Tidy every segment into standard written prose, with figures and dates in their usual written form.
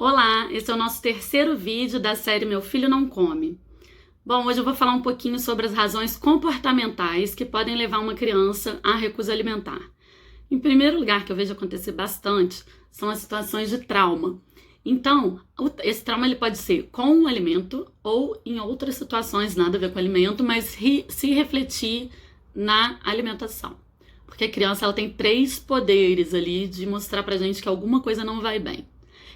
Olá, esse é o nosso terceiro vídeo da série Meu Filho Não Come. Bom, hoje eu vou falar um pouquinho sobre as razões comportamentais que podem levar uma criança à recusa alimentar. Em primeiro lugar, que eu vejo acontecer bastante, são as situações de trauma. Então, esse trauma ele pode ser com o alimento ou em outras situações, nada a ver com o alimento, mas se refletir na alimentação. Porque a criança ela tem 3 poderes ali de mostrar pra gente que alguma coisa não vai bem.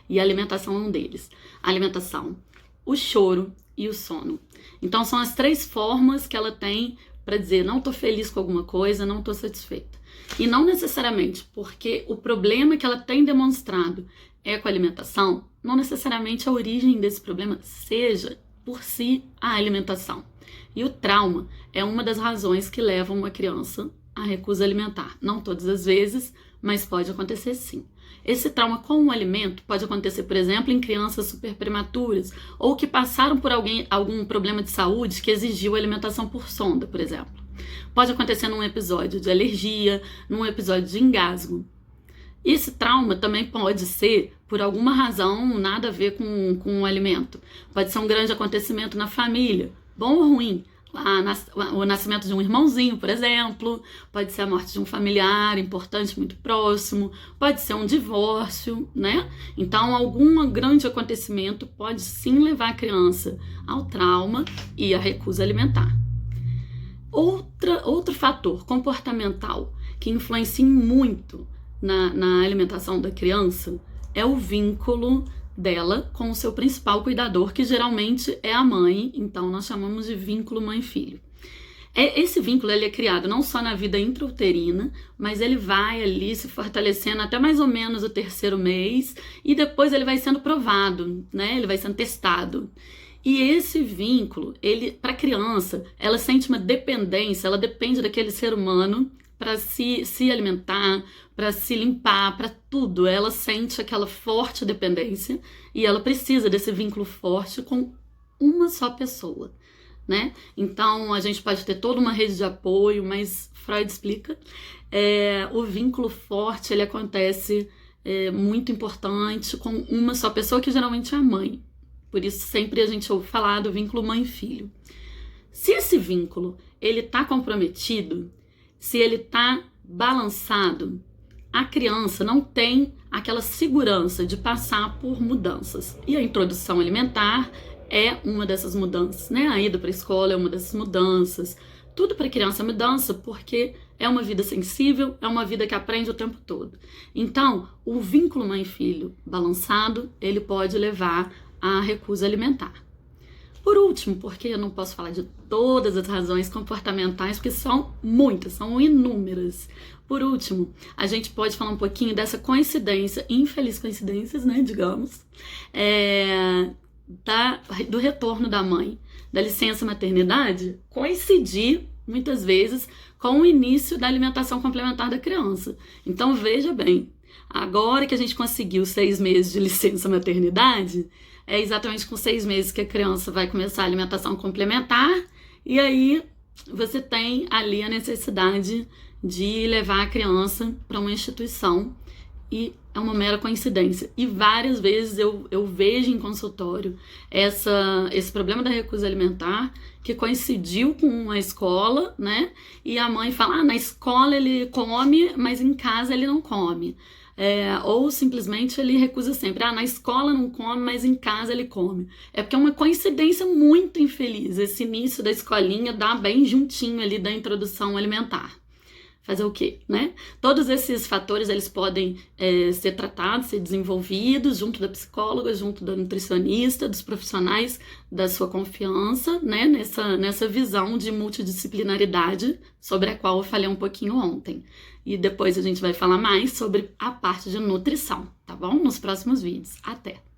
E a alimentação é um deles. A alimentação, o choro e o sono. Então são as 3 formas que ela tem para dizer não tô feliz com alguma coisa, não tô satisfeita. E não necessariamente porque o problema que ela tem demonstrado é com a alimentação, não necessariamente a origem desse problema seja por si a alimentação. E o trauma é uma das razões que levam uma criança à recusa alimentar. Não todas as vezes, mas pode acontecer sim. Esse trauma com o alimento pode acontecer, por exemplo, em crianças super prematuras ou que passaram por algum problema de saúde que exigiu alimentação por sonda, por exemplo. Pode acontecer num episódio de alergia, num episódio de engasgo. Esse trauma também pode ser por alguma razão nada a ver com o alimento. Pode ser um grande acontecimento na família, bom ou ruim. O nascimento de um irmãozinho, por exemplo, pode ser a morte de um familiar importante, muito próximo, pode ser um divórcio, né? Então, algum grande acontecimento pode sim levar a criança ao trauma e à recusa alimentar. Outro fator comportamental que influencia muito na alimentação da criança é o vínculo dela com o seu principal cuidador, que geralmente é a mãe, então nós chamamos de vínculo mãe-filho. Esse vínculo ele é criado não só na vida intrauterina, mas ele vai ali se fortalecendo até mais ou menos o 3º mês e depois ele vai sendo provado, né? Ele vai sendo testado. E esse vínculo, para a criança, ela sente uma dependência, ela depende daquele ser humano para se alimentar, para se limpar, para tudo. Ela sente aquela forte dependência e ela precisa desse vínculo forte com uma só pessoa, né? Então, a gente pode ter toda uma rede de apoio, mas Freud explica, o vínculo forte, ele acontece muito importante com uma só pessoa, que geralmente é a mãe. Por isso, sempre a gente ouve falar do vínculo mãe-filho. Se esse vínculo, ele tá comprometido, se ele tá balançado, a criança não tem aquela segurança de passar por mudanças. E a introdução alimentar é uma dessas mudanças, né? A ida para a escola é uma dessas mudanças. Tudo para a criança é mudança porque é uma vida sensível, é uma vida que aprende o tempo todo. Então, o vínculo mãe-filho balançado, ele pode levar à recusa alimentar. Por último, porque eu não posso falar de todas as razões comportamentais, porque são muitas, são inúmeras. Por último, a gente pode falar um pouquinho dessa coincidência, infeliz coincidências, né, digamos, do retorno da mãe, da licença maternidade, coincidir, muitas vezes, com o início da alimentação complementar da criança. Então, veja bem, agora que a gente conseguiu 6 meses de licença maternidade, é exatamente com 6 meses que a criança vai começar a alimentação complementar, e aí você tem ali a necessidade de levar a criança para uma instituição, e é uma mera coincidência. E várias vezes eu vejo em consultório esse problema da recusa alimentar, que coincidiu com a escola, né? E a mãe fala, na escola ele come, mas em casa ele não come. Ou simplesmente ele recusa sempre. Na escola não come, mas em casa ele come. É porque é uma coincidência muito infeliz. Esse início da escolinha dá bem juntinho ali da introdução alimentar. Fazer o quê, né? Todos esses fatores, eles podem ser tratados, ser desenvolvidos junto da psicóloga, junto da nutricionista, dos profissionais da sua confiança, né? Nessa visão de multidisciplinaridade sobre a qual eu falei um pouquinho ontem. E depois a gente vai falar mais sobre a parte de nutrição, tá bom? Nos próximos vídeos. Até!